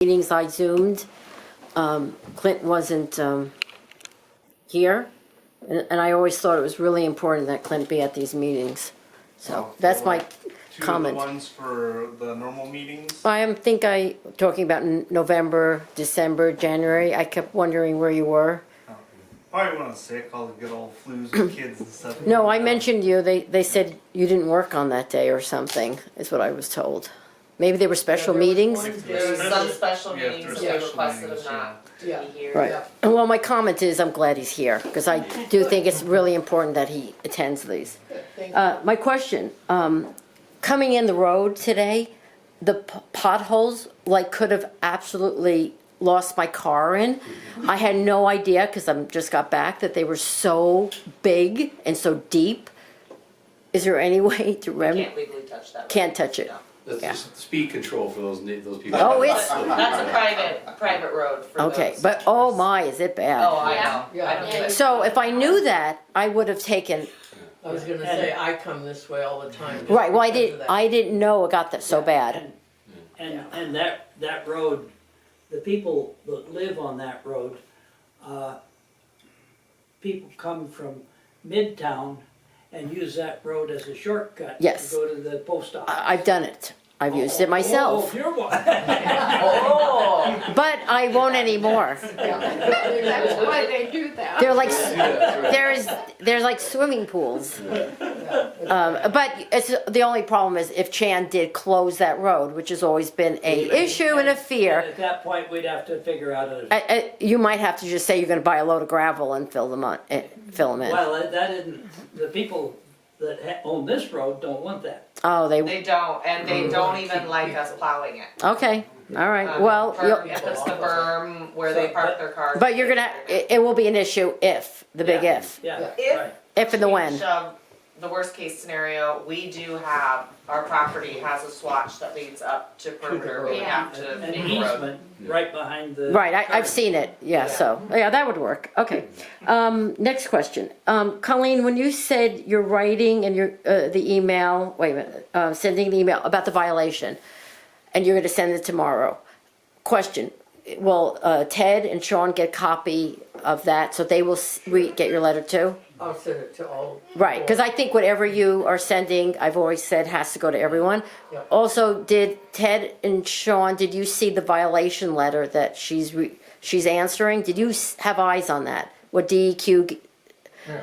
meetings I Zoomed. Clint wasn't here, and I always thought it was really important that Clint be at these meetings. So that's my comment. Two of the ones for the normal meetings. I think I, talking about November, December, January, I kept wondering where you were. Probably when I was sick, all the good old flus with kids and stuff. No, I mentioned you, they said you didn't work on that day or something, is what I was told. Maybe they were special meetings? There was some special Yeah, meetings there's that they special requested meetings, of not to yeah. be here. Right. Well, my comment is I'm glad he's here, because I do think it's really important that he attends these. Thank you. My question, coming in the road today, the potholes, like, could have absolutely lost my car in. I had no idea, because I just got back, that they were so big and so deep. Is there any way to remedy? Can't legally touch that. Can't touch it. No. That's Yeah. just speed control for those people. Oh, it's, That's a private road for okay, those. but oh my, is it Oh, bad? I know. Yeah. I don't do it. So if I knew that, I would have taken, I was gonna say, I come this way all the time. just right, well, because of that. I didn't know it got that so bad. And that road, the people that live on that road, people come from Midtown and use that road as a shortcut. Yes. To go to the post office. I've done it. I've used it myself, Oh, you're one. Oh, but I won't anymore. That's why they do that. They're like, there's like swimming pools. But it's, the only problem is if Chan did close that road, which has always been a issue and a fear, At that point, we'd have to figure out a, you might have to just say you're gonna buy a load of gravel and fill them in. well, that isn't, the people that own this road don't want that. Oh, they don't, and they don't even like us plowing it. okay, all right, well, If it's the berm where they park their cars. but you're gonna, it will be an issue if, the big Yeah. if, Yeah, If- right. if and the when. The worst case scenario, we do have, our property has a swatch that leads up to perimeter, we have to An make a road. easement right behind the. Right, I've seen it, yeah, so, yeah, that would work, okay. Next question. Colleen, when you said you're writing and the email, wait a minute, sending the email about the violation, and you're gonna send it tomorrow, question, will Ted and Sean get a copy of that, so they will get your letter too? I'll send it to all. Right, because I think whatever you are sending, I've always said, has to go to everyone. Yeah. Also, did Ted and Sean, did you see the violation letter that she's answering? Did you have eyes on that? What DEQ? Yeah.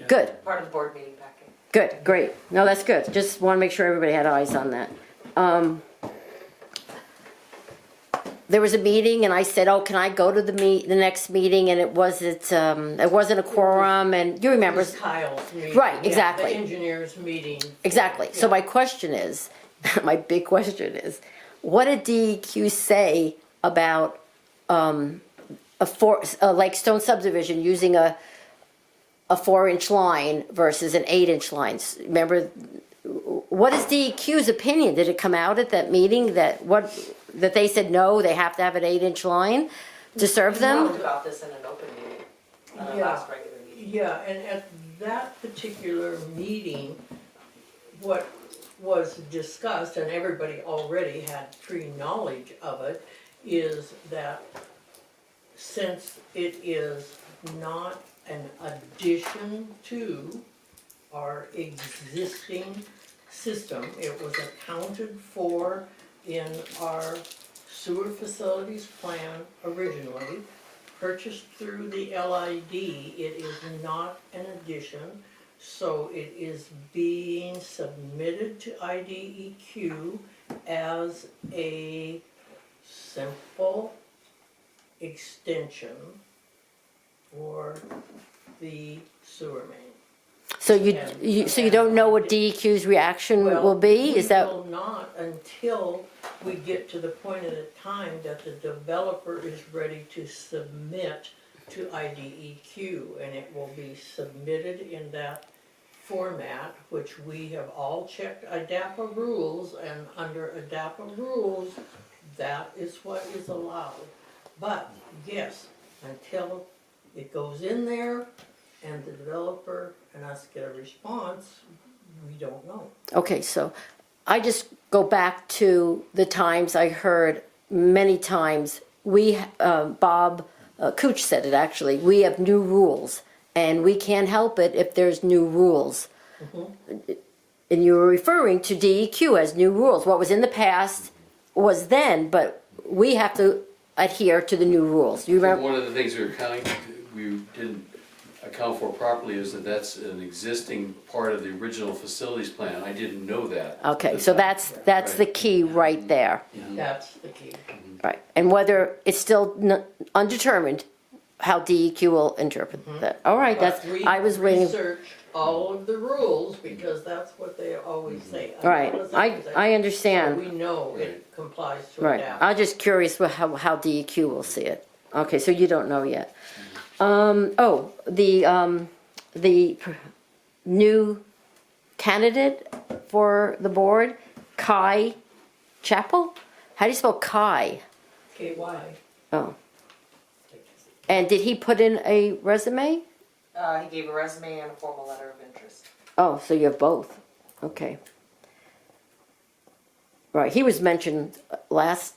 Good, Part of the board meeting packet. good, great. No, that's good. Just want to make sure everybody had eyes on that. There was a meeting and I said, oh, can I go to the next meeting? And it wasn't a quorum, and you It remember. was Kyle's meeting. Right, yeah, exactly. The engineers meeting. Exactly. So my question is, my big question is, what did DEQ say about a Lake Stone subdivision using a 4-inch line versus an 8-inch line? Remember, what is DEQ's opinion? Did it come out at that meeting that they said no, they have to have an 8-inch line to serve We them? talked about this in an open meeting, our Yeah. last regular meeting. Yeah, and at that particular meeting, what was discussed, and everybody already had pre-knowledge of it, is that since it is not an addition to our existing system, it was accounted for in our sewer facilities plan originally, purchased through the LID, it is not an addition, so it is being submitted to IDEQ as a simple extension for the sewer main. So you don't know what DEQ's reaction will be? Is that? We will not until we get to the point of the time that the developer is ready to submit to IDEQ, and it will be submitted in that format, which we have all checked ADAPA rules, and under ADAPA rules, that is what is allowed. But, yes, until it goes in there and the developer and us get a response, we don't know. Okay, so I just go back to the times I heard many times, Bob Cooch said it actually, we have new rules, and we can't help it if there's new rules. And you were referring to DEQ as new rules. What was in the past was then, but we have to adhere to the new rules. You remember? One of the things we didn't account for properly is that that's an existing part of the original facilities plan. I didn't know that. Okay, so that's the key right there. That's the key. Right, and whether it's still undetermined how DEQ will interpret that. All right, But we I was waiting. researched all of the rules, because that's what they always say. Right, I understand. So we know it complies to Right, adapt. I'm just curious how DEQ will see it. Okay, so you don't know yet. The new candidate for the board, Kai Chappell? How do you spell Kai? KY. Oh. And did he put in a resume? He gave a resume and a formal letter of interest. Oh, so you have both. Okay. Right, he was mentioned last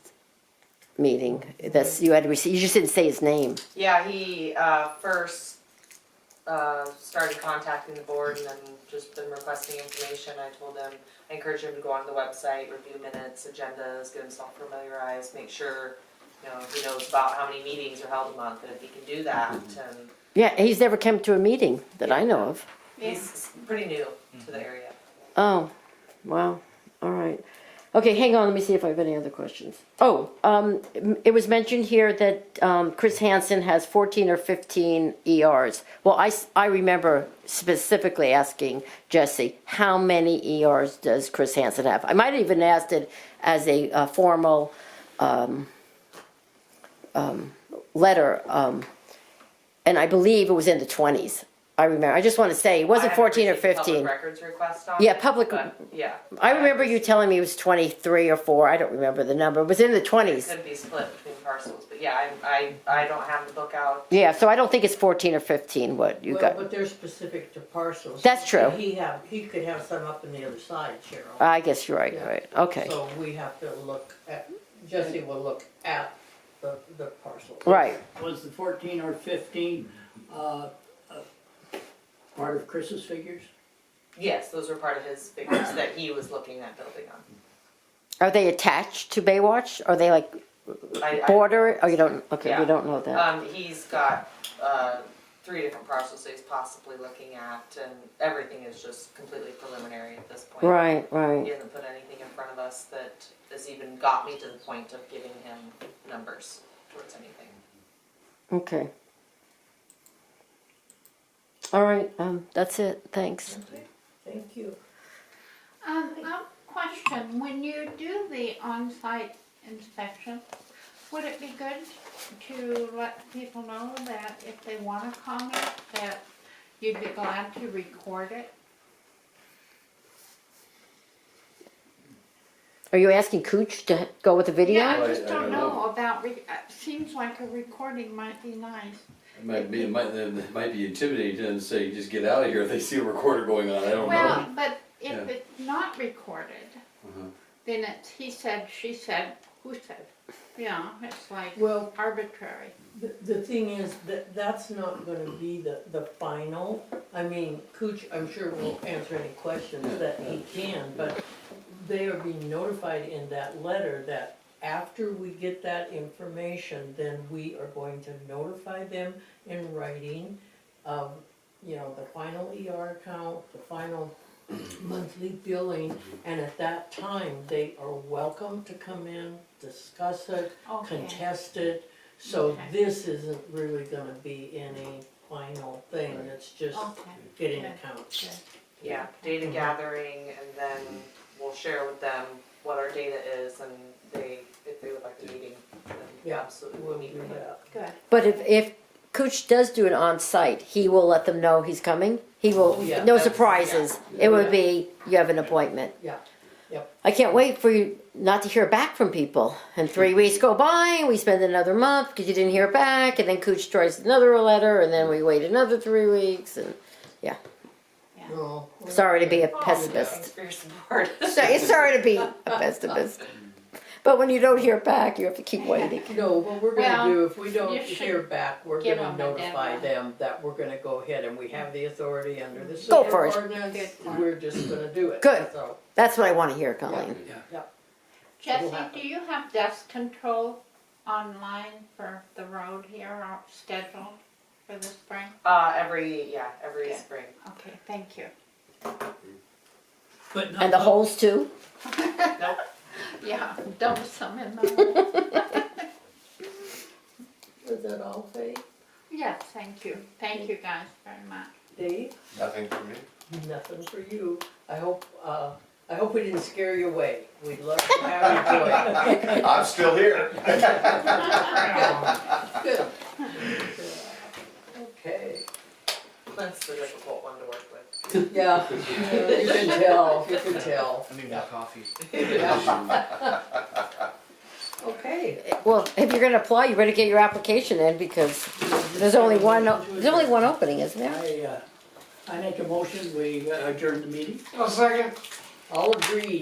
meeting. That's, you had to receive, you just didn't say his name. Yeah, he first started contacting the board and then just been requesting information. I told him, I encouraged him to go on the website, review minutes, agendas, get himself familiarized, make sure, he knows about how many meetings are held a month, and if he can do that, and Yeah, he's never come to a meeting that I know of. he's pretty new to the area. Oh, wow, all right. Okay, hang on, let me see if I have any other questions. Oh, it was mentioned here that Chris Hansen has 14 or 15 ERs. Well, I remember specifically asking Jesse, how many ERs does Chris Hansen have? I might have even asked it as a formal letter, and I believe it was in the 20s. I remember, I just want to say, it wasn't 14 or 15. Public records request on Yeah, it, public, but, yeah. I remember you telling me it was 23 or 4, I don't remember the number, it was in the It 20s. could be split between parcels, but yeah, I don't have the book out. Yeah, so I don't think it's 14 or 15 what you Well, got. but they're specific to parcels. That's true. He could have some up on the other side, Cheryl. I guess you're right, Yeah. right, okay. So we have to look at, Jesse will look at the parcel. Right, Was the 14 or 15 part of Chris's figures? Yes, those were part of his figures that he was looking at building on. are they attached to Baywatch? Are they like I- border, oh, you don't, okay, Yeah. you don't know that. He's got 3 different parcels that he's possibly looking at, and everything is just completely preliminary at this point. Right, He right, hasn't put anything in front of us that has even got me to the point of giving him numbers towards anything. okay. All right, that's it, thanks. Thank you. A question, when you do the on-site inspection, would it be good to let people know that if they want to comment, that you'd be glad to record it? Are you asking Cooch to go with the video? Yeah, I I just don't don't know about, seems like a recording might be nice. It might be intimidating to them to say, just get out of here if they see a recorder going on, I don't know. Well, but if Yeah. it's not recorded, Uh-huh. then it's he said, she said, who said? Yeah, it's like Well, arbitrary. the thing is, that's not gonna be the final. I mean, Cooch, I'm sure will answer any questions that he can, but they are being notified in that letter that after we get that information, then we are going to notify them in writing of, the final ER count, the final monthly billing, and at that time, they are welcome to come in, discuss it, Okay. contest it. So Okay. this isn't really gonna be any final thing, it's just Okay. getting Good. accounts. Good. Yeah, data gathering, and then we'll share with them what our data is, and if they would like the meeting, then Yeah, absolutely we'll meet do with them. that. Good. But if Cooch does do it on site, he will let them know he's coming? He will, Oh, yeah. no That's- surprises. It would be, you have an appointment. Yeah, yep. I can't wait for you not to hear back from people. And 3 weeks go by and we spend another month because you didn't hear back. And then Cooch tries another letter and then we wait another 3 weeks. And No. sorry to be a Thanks pessimist. for your support. Sorry to be a pessimist. But when you don't hear back, you have to keep waiting. No, what we're Well, gonna do, if we don't you should hear back, we're give gonna them a notify deadline. them that we're gonna go ahead and we have the authority under the Go sewer for it. ordinance. Good point. We're just gonna do it. Good. So, That's what I want to hear, Colleen. Jesse, happen. do you have dust control online for the road here or scheduled for the spring? Every Okay. spring. Okay, thank you. But not. And the holes too? Nope. Yeah, dump some in the. is that all, Faye? Yes, thank you. Thank you guys very much. Dave? Nothing for me. Nothing for you. I hope we didn't scare you away. We'd love to have you join. I'm still here. Good. Okay. That's the difficult one to work with. Yeah, you can tell, you can tell. I need more coffee. Okay. Well, if you're gonna apply, you better get your application in because there's only one opening, isn't there? I make a motion, we adjourn the meeting. A second. All agreed.